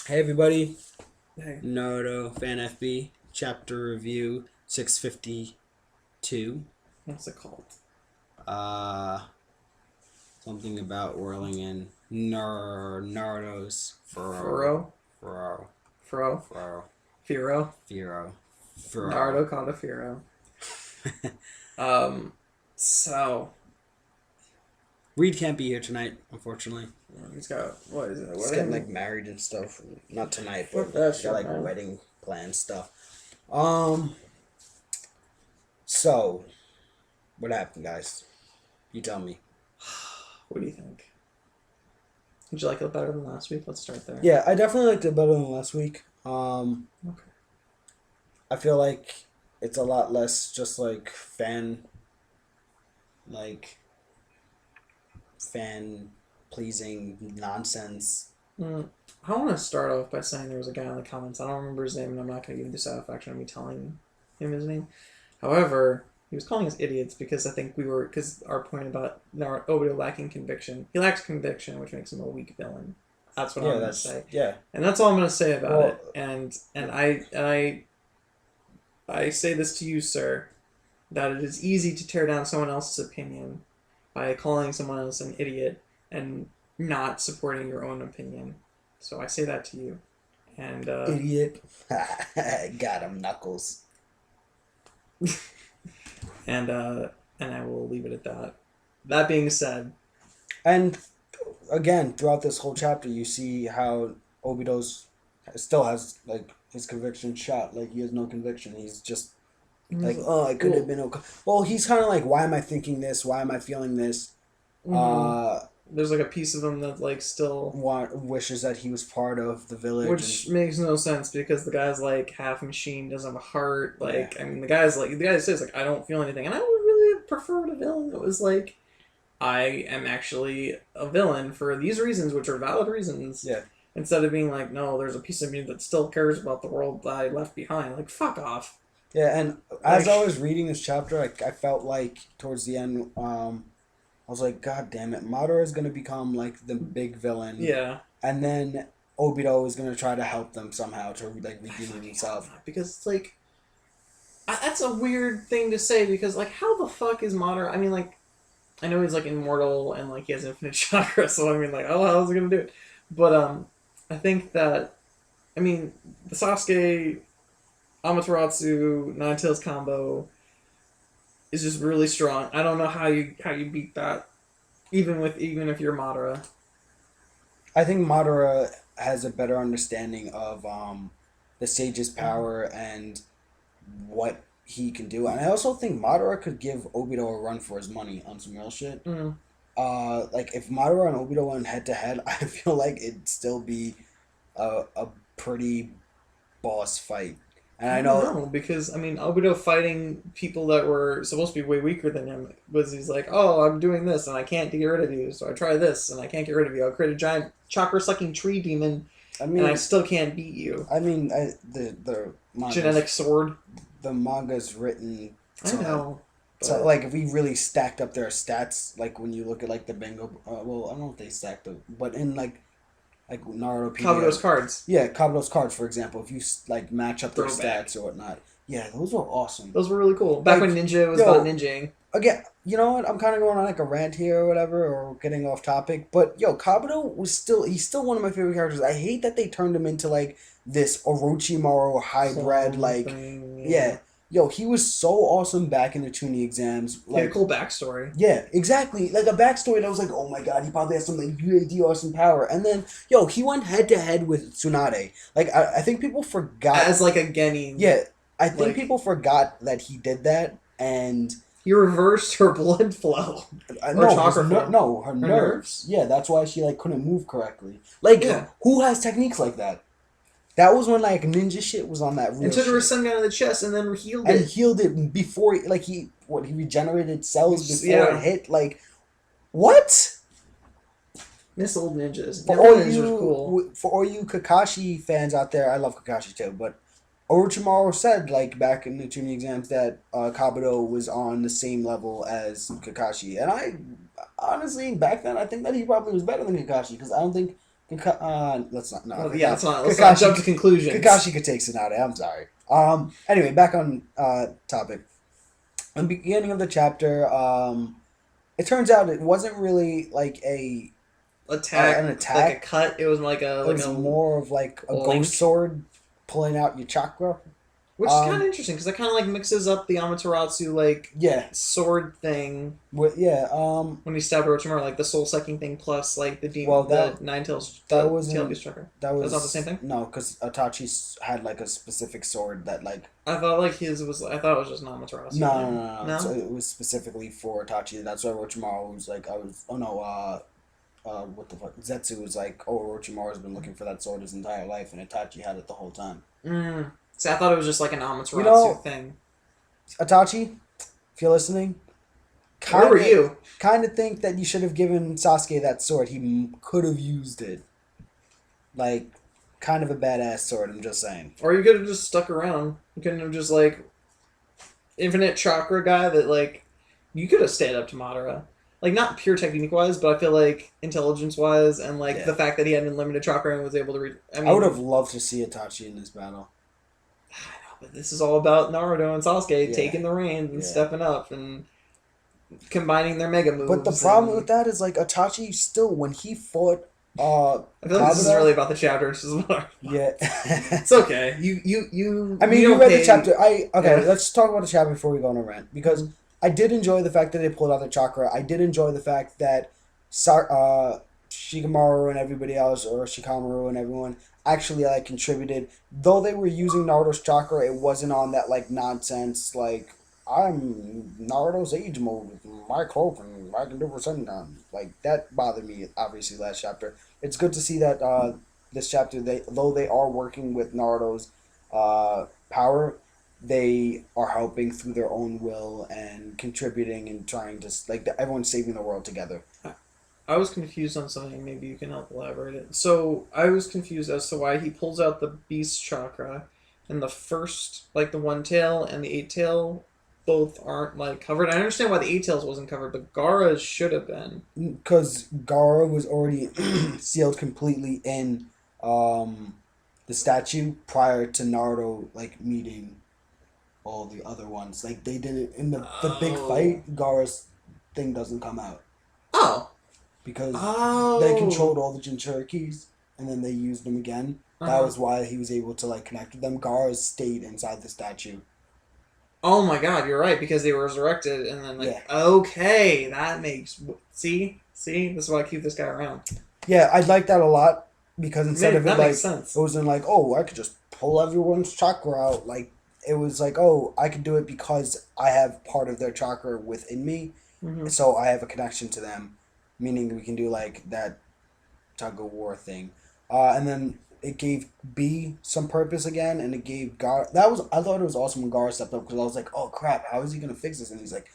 Hey everybody, Hey, Naruto Fan FB Chapter Review 652. what's it called? Uh, Something about whirling in Naruto's Furo? Fearow, Furo? Fearow, Fearow? Fearow, Fearow. Naruto called a Fearow. Um, so, Reed can't be here tonight, unfortunately. he's got, what is it, a He's getting like wedding? married and stuff. Not tonight, but Fuck that he's got shit, like man. wedding plan stuff. Um, so what happened, guys? You tell me. What do you think? Did you like it better than last week? Let's start there. Yeah, I definitely liked it better than last week. Okay. I feel like it's a lot less just like like fan pleasing nonsense. Mm, I want to start off by saying there was a guy in the comments. I don't remember his name, and I'm not going to give you the satisfaction of me telling him his name. However, he was calling us idiots because I think because our point about Obito lacking conviction. He lacks conviction, which makes him a weak villain. That's what Yeah, I'm going to that's say. yeah. And that's all I'm going to say about Well, it. And I say this to you, sir, that it is easy to tear down someone else's opinion by calling someone else an idiot and not supporting your own opinion. So I say that to you. And idiot. Got him, Knuckles. and uh, and I will leave it at that. That being said, And again, throughout this whole chapter, you see how Obito's still has like his conviction shot. Like he has no conviction. He's just like, oh, I could have well, been okay. Well, he's kind of like, why am I thinking this? Why am I feeling this? mm-hmm. Uh, There's like a piece of him that like still, wishes that he was part of the village and which makes no sense because the guy's like half machine, doesn't have a heart. yeah. Like, I mean, the guy says like I don't feel anything, and I would really have preferred a villain that was like I am actually a villain for these reasons, which are valid reasons, Yeah. instead of being like, no, there's a piece of me that still cares about the world that I left behind. Like, fuck off. Yeah, and as I Like, was reading this chapter, I felt like towards the end, I was like, God damn it, Madara is gonna become like the big villain, yeah. and then Obito is gonna try to help them somehow to like I redeem fucking hope himself. not, because it's like, that's a weird thing to say, because, like, how the fuck is Madara? I mean, like, I know he's, like, immortal and, like, he has infinite chakra, so I mean, like, oh, how's he gonna do it? But, I think that, I mean, the Sasuke Amaterasu Nine Tails combo is just really strong. I don't know how you beat that, even if you're Madara. I think Madara has a better understanding of the sage's power and what he can do, and I also think Madara could give Obito a run for his money on some real shit. Mm. Like if Madara and Obito went head to head, I feel like it'd still be a pretty boss fight. And I I don't know, know because I mean Obito fighting people that were supposed to be way weaker than him was he's like, oh, I'm doing this and I can't get rid of you, so I try this and I can't get rid of you. I'll create a giant chakra sucking tree demon I and I mean, still can't beat you. the manga's Genetic sword. written I to know, but like if we really stacked up their stats, like when you look at like the bingo, well, I don't know if they stacked up, but in like Kabuto's Narutopedia, cards. yeah, Kabuto's cards, for example, if you like match up their Throwback. stats or whatnot, yeah, those were awesome. Those were really cool. Back when Like, Ninja was about yo, ninjaing. again, you know what? I'm kind of going on like a rant here or whatever, or getting off topic. But yo, Kabuto he's still one of my favorite characters. I hate that they turned him into like this Orochimaru hybrid. Clone Like, thing, yeah, yeah. yo, he was so awesome back in the Chunin exams. He had a Like, cool backstory. yeah, exactly. Like a backstory that was like, oh my god, he probably has some like UAD awesome power. And then, yo, he went head to head with Tsunade. Like, I think people forgot. As like a Genin. Yeah, I think Like people forgot that he did that and. he reversed her blood flow. Or No, chakra flow. no, her Her nerves. nerves? Yeah, that's why she like couldn't move correctly. Like, Yeah. who has techniques like that? That was when like ninja shit was on that And real took her shit, Rasengan in the chest and then healed and it. healed it before like he regenerated cells before it Yeah. hit. Like, what? Miss old ninjas. For Never all ninjas are cool. you Kakashi fans out there, I love Kakashi too, but Orochimaru said like back in the tuning exams that Kabuto was on the same level as Kakashi, and I honestly back then I think that he probably was better than Kakashi because I don't think Let's not. No, Well, yeah, let's not jump to conclusions. Kakashi could take Tsunade. I'm sorry. Anyway, back on topic. In the beginning of the chapter, it turns out it wasn't really like an Attack, like a attack. cut. It was It was more of like a link, ghost sword pulling out your chakra. which is kind of interesting because that kind of like mixes up the Amaterasu like Yeah. sword thing Yeah. when he stabbed Orochimaru, like the soul sucking thing plus like the demon, Well, the nine tails, that was tail beast chakra. that was That's not the same thing. No, because Itachi had like a specific sword that like. I thought like his was. I thought it was just an Amaterasu. No. So it was specifically for Itachi. That's why Orochimaru was like, oh no, what the fuck? Zetsu was like, oh, Orochimaru's been looking for that sword his entire life, and Itachi had it the whole time. See, I thought it was just like an Amaterasu thing. Itachi, if you're listening, where were you? Kind of think that you should have given Sasuke that sword. He could have used it. Like, kind of a badass sword, I'm just saying. Or you could have just stuck around. You couldn't have just like infinite chakra guy that like you could have stayed up to Madara. Like not pure technique wise, but I feel like intelligence wise and like the fact that he had unlimited chakra and was able to read. I would have loved to see Itachi in this battle. I know, but this is all about Naruto and Sasuke taking the reins and stepping up and combining their mega moves. But the problem with that is like Itachi still when he fought I feel like this isn't really about the chapter. It's just about it's okay. You. I mean, you read the chapter. Let's talk about the chapter before we go on a rant because I did enjoy the fact that they pulled out the chakra. I did enjoy the fact that Shikamaru and everybody else, or Shikamaru and everyone, actually like contributed. Though they were using Naruto's chakra, it wasn't on that like nonsense like I'm Naruto's age mode with my cloak and I can do Rasengan. Like that bothered me obviously last chapter. It's good to see that this chapter though they are working with Naruto's power, they are helping through their own will and contributing and trying to like everyone's saving the world together. I was confused on something. Maybe you can help elaborate it. So I was confused as to why he pulls out the beast chakra, and the first, like the one tail and the eight tail, both aren't like covered. I understand why the eight tails wasn't covered, but Gaara's should have been. Because Gaara was already sealed completely in the statue prior to Naruto like meeting all the other ones. Like they did it in the big fight. Gaara's thing doesn't come out. Oh. Because they controlled all the Jinchurikis and then they used them again. That was why he was able to like connect with them. Gaara stayed inside the statue. Oh my god, you're right, because they were resurrected and then like okay, that makes see? This is why I keep this guy around. Yeah, I like that a lot because instead of it like sense. it wasn't like, oh, I could just pull everyone's chakra out. Like it was like, oh, I could do it because I have part of their chakra within me. So I have a connection to them. Meaning we can do like that tug of war thing. And then it gave B some purpose again, and it gave Gar. I thought it was awesome when Gar stepped up because I was like, oh crap, how is he gonna fix this? And he's like,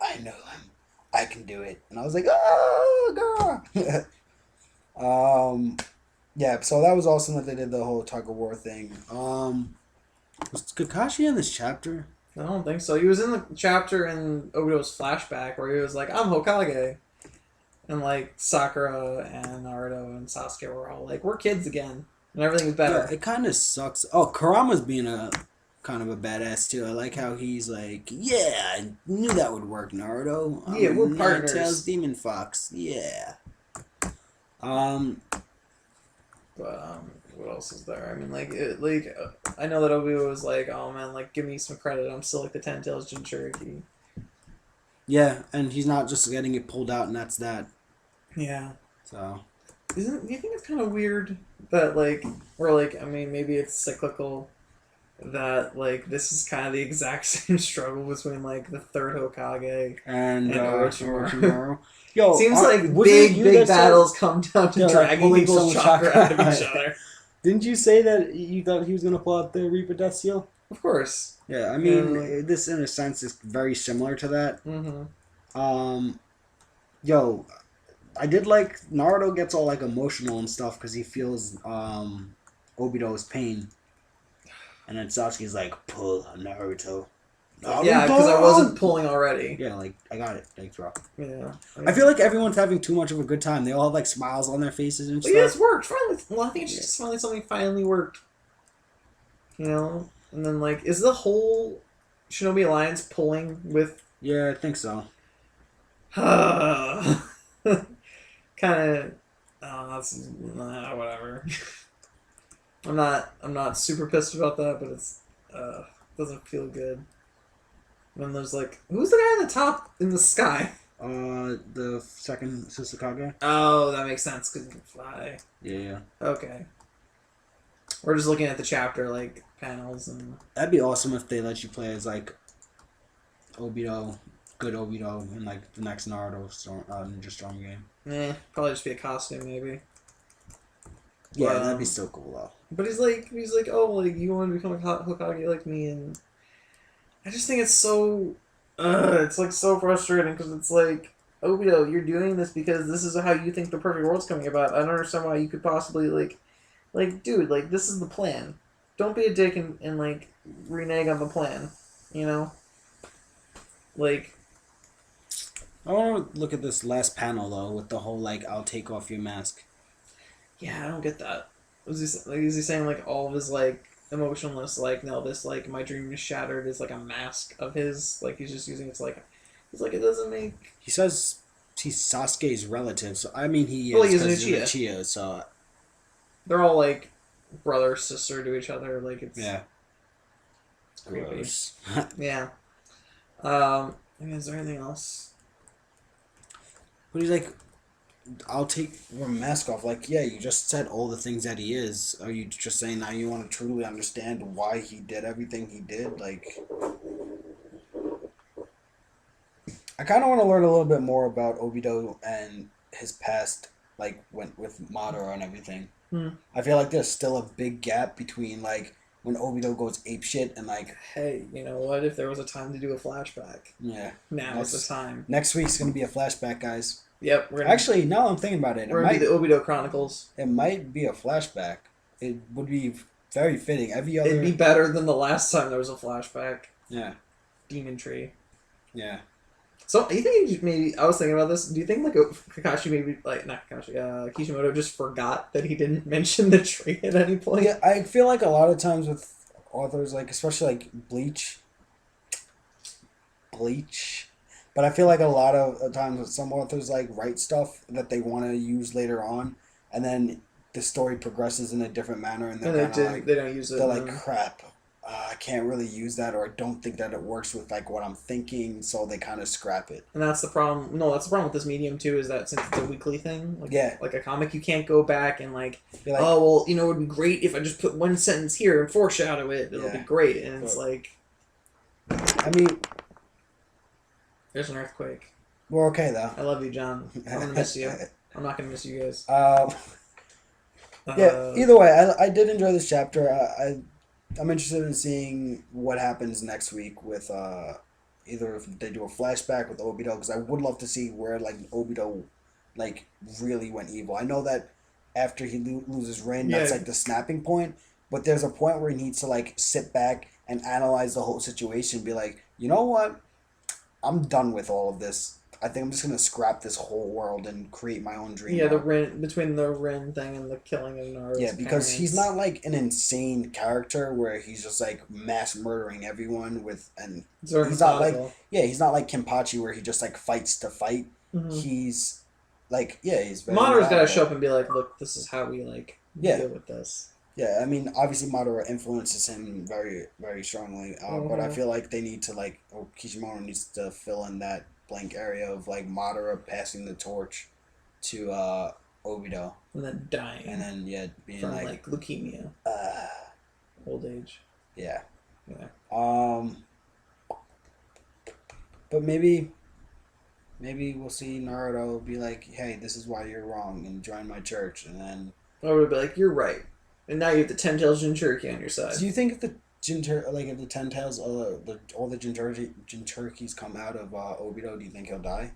I know him, I can do it. And I was like, oh Gar. Yeah. So that was awesome that they did the whole tug of war thing. Was Kakashi in this chapter? I don't think so. He was in the chapter in Obito's flashback where he was like, I'm Hokage. And like Sakura and Naruto and Sasuke were all like, we're kids again. And everything's better. Yeah, it kind of sucks. Oh, Kurama's being a kind of a badass too. I like how he's like, yeah, I knew that would work, Naruto. Yeah, we're partners. Tails Demon Fox. Yeah. But what else is there? I mean, I know that Obito was like, oh man, like give me some credit. I'm still like the Ten Tails Jinchuriki. Yeah, and he's not just getting it pulled out and that's that. Yeah. So. Do you think it's kind of weird that I mean, maybe it's cyclical that like this is kind of the exact same struggle between like the third Hokage and Orochimaru. Yo, seems like big battles come down to dragging people's chakra out of each other. Didn't you say that you thought he was gonna pull out the Reaper Death Seal? Of course. Yeah, I mean, this in a sense is very similar to that. Yo, I did like Naruto gets all like emotional and stuff because he feels Obito's pain, and then Sasuke's like, "Pull Naruto," Yeah, because I wasn't Naruto! pulling already. Yeah, like I got it. Thanks, bro. Yeah. I feel like everyone's having too much of a good time. They all have like smiles on their faces and But yeah, it's stuff. worked finally. Well, I think it's Yeah. just finally something finally worked. You know, and then like, is the whole Shinobi Alliance pulling with? Yeah, I think so. kind of. That's whatever. I'm not super pissed about that, but it's doesn't feel good. When there's like, who's the guy on the top in the sky? The second Susukage. Oh, that makes sense because he can fly. Yeah, yeah. Okay. We're just looking at the chapter like panels and. That'd be awesome if they let you play as like Obito, good Obito, in like the next Naruto Storm, Ninja Storm game. Probably just be a costume maybe. Yeah, But, that'd be so cool though. But he's like, oh, like you want to become a Hokage like me, and I just think it's so, it's like so frustrating because it's like, Obito, you're doing this because this is how you think the perfect world's coming about. I don't understand why you could possibly like, dude, like this is the plan. Don't be a dick and like renege on the plan, you know, like. I want to look at this last panel though, with the whole like "I'll take off your mask." Yeah, I don't get that. Is he saying like all of his like emotionless like no this like my dream is shattered is like a mask of his like he's just using it's like he's like it doesn't make He says he's Sasuke's relative, so I mean he well is he is an because he's an Uchiha. Uchiha, so They're all like brother sister to each other like it's yeah, creepy. gross. Yeah. I mean, is there anything else? But he's like, "I'll take your mask off." Like, yeah, you just said all the things that he is. Are you just saying now you want to truly understand why he did everything he did? Like, I kind of want to learn a little bit more about Obito and his past, like went with Madara and everything. Hmm. I feel like there's still a big gap between like when Obito goes apeshit and like, Hey, you know what? If there was a time to do a flashback, yeah, now is the time. next week's gonna be a flashback, guys. Yep, Actually, now I'm thinking about it, we're gonna do the Obito Chronicles. it might be a flashback. It would be very fitting. Every other, It'd be better than the last time there was a flashback. yeah, Demon Tree. yeah. So, do you think maybe I was thinking about this? Do you think like Kakashi maybe like not Kakashi, Kishimoto just forgot that he didn't mention the tree at any point? Yeah, I feel like a lot of times with authors, like especially like Bleach, but I feel like a lot of times with some authors like write stuff that they want to use later on, and then the story progresses in a different manner, and And they're kind of like they don't use it. they're like crap. I can't really use that, or I don't think that it works with like what I'm thinking, so they kind of scrap it. And that's the problem. No, that's the problem with this medium too. Is that since it's a weekly thing, like Yeah. like a comic, you can't go back and like, Be like, oh well, you know, it'd be great if I just put one sentence here and foreshadow it. It'll be Yeah. great. And it's But- like I mean, there's an earthquake. we're okay though. I love you, John. I'm gonna miss you. I'm not gonna miss you guys. Yeah. Either way, I did enjoy this chapter. I'm interested in seeing what happens next week with either if they do a flashback with Obito, because I would love to see where like Obito like really went evil. I know that after he loses Rin, that's Yeah. like the snapping point. But there's a point where he needs to like sit back and analyze the whole situation. Be like, you know what? I'm done with all of this. I think I'm just gonna scrap this whole world and create my own dream. Yeah, the world. Rin between the Rin thing and the killing of Naruto's Yeah, because he's parents. not like an insane character where he's just like mass murdering everyone with and It's very he's not like methodical. yeah, he's not like Kenpachi where he just like fights to fight. Mhm. He's like yeah, he's very Madara's got to methodical. show up and be like, look, this is how we like Yeah. deal with this. Yeah, I mean obviously Madara influences him very very strongly, but I Mhm. feel like they need to like or Kishimoto needs to fill in that blank area of like Madara passing the torch to Obito And then dying and then yeah being from like like leukemia, old age. yeah. Yeah. But maybe we'll see Naruto be like, "Hey, this is why you're wrong," and join my church. And then, Or would be like, you're right. And now you have the Ten Tails Jinchuriki on your side. do you think if the if the Ten Tails, all the Jinchurikis come out of Obito, do you think he'll die?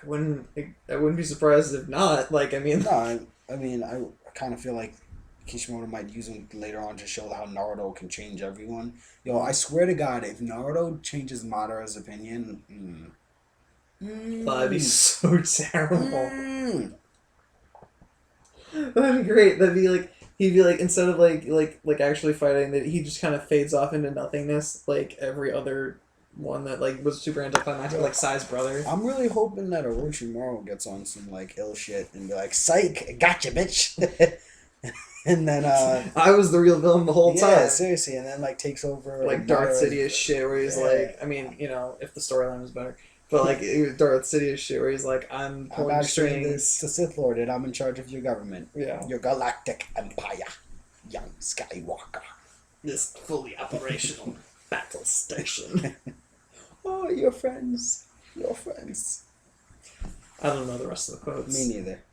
I wouldn't be surprised if not. Like, I mean, No, I mean, I kind of feel like Kishimoto might use him later on to show how Naruto can change everyone. Yo, I swear to God, if Naruto changes Madara's opinion, That'd be so terrible. mm. That'd be great. That'd be like he'd be like instead of like actually fighting, that he just kind of fades off into nothingness, like every other one that like was super anticlimactic, like Sai's brother. I'm really hoping that Orochimaru gets on some like ill shit and be like, "Psych, gotcha, bitch," and then I was the real villain the whole yeah, time. seriously, and then like takes over Like Darth Madara's- Sidious shit, where he's Yeah. like, I mean, you know, if the storyline was better, but like it was Darth Sidious shit, where he's like, I'm I'm pulling actually the strings. Sith Lord, and I'm in charge of your government, Yeah, your galactic empire, young Skywalker. this fully operational battle station. Oh, your friends, your friends. I don't know the rest of the quotes. Me neither.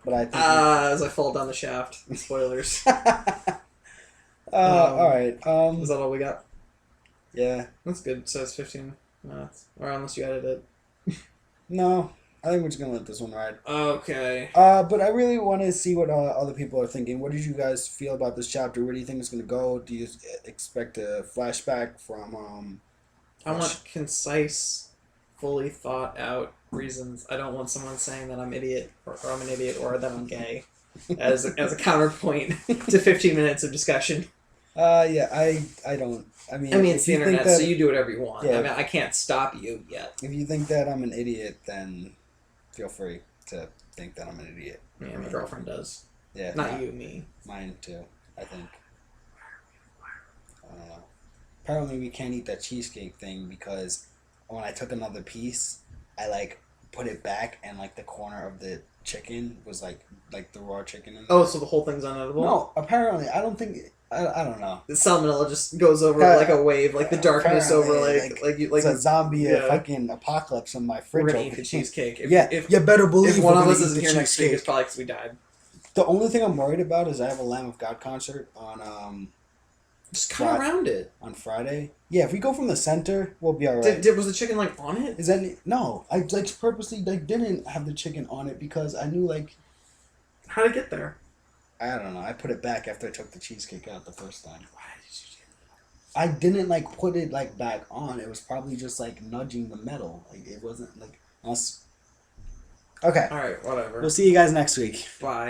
But I think. As I fall down the shaft. Spoilers. All right. Is that all we got? Yeah. That's good. So it's 15 minutes. Or unless you edit it. No, I think we're just gonna let this one ride. Okay. But I really want to see what other people are thinking. What did you guys feel about this chapter? Where do you think it's gonna go? Do you expect a flashback from I want concise, fully thought out reasons. I don't want someone saying that I'm idiot or I'm an idiot or that I'm gay as a counterpoint to 15 minutes of discussion. Yeah, I don't. I mean, It's if the you think internet, that, so you do whatever you want. Yeah. I mean, I can't stop you yet. if you think that I'm an idiot, then feel free to think that I'm an idiot. Yeah, my girlfriend does. Yeah, Not you, me. Mine too. I think. I don't know. Apparently, we can't eat that cheesecake thing because when I took another piece, I like put it back, and like the corner of the chicken was like the raw chicken. In there. Oh, so the whole thing's unedible? No, apparently I don't think. I don't know. The salmonella just goes over like a wave, like the darkness over Apparently, like it's a zombie yeah. fucking apocalypse in my fridge. we're gonna eat over the here. cheesecake. Yeah, you better believe if one we're of gonna us eat isn't the here next week, cheesecake. it's probably because we died. The only thing I'm worried about is I have a Lamb of God concert on Just cut around it. on Friday. Yeah, if we go from the center, we'll be alright. Was the chicken like on it? Is that no? I like purposely like didn't have the chicken on it because I knew like How did it get there? I don't know. I put it back after I took the cheesecake out the first time. Why did you do I didn't like put it like back on. It was probably just like nudging the metal. Like it wasn't like us. Okay. that? All right, whatever. We'll see you guys next week. Bye.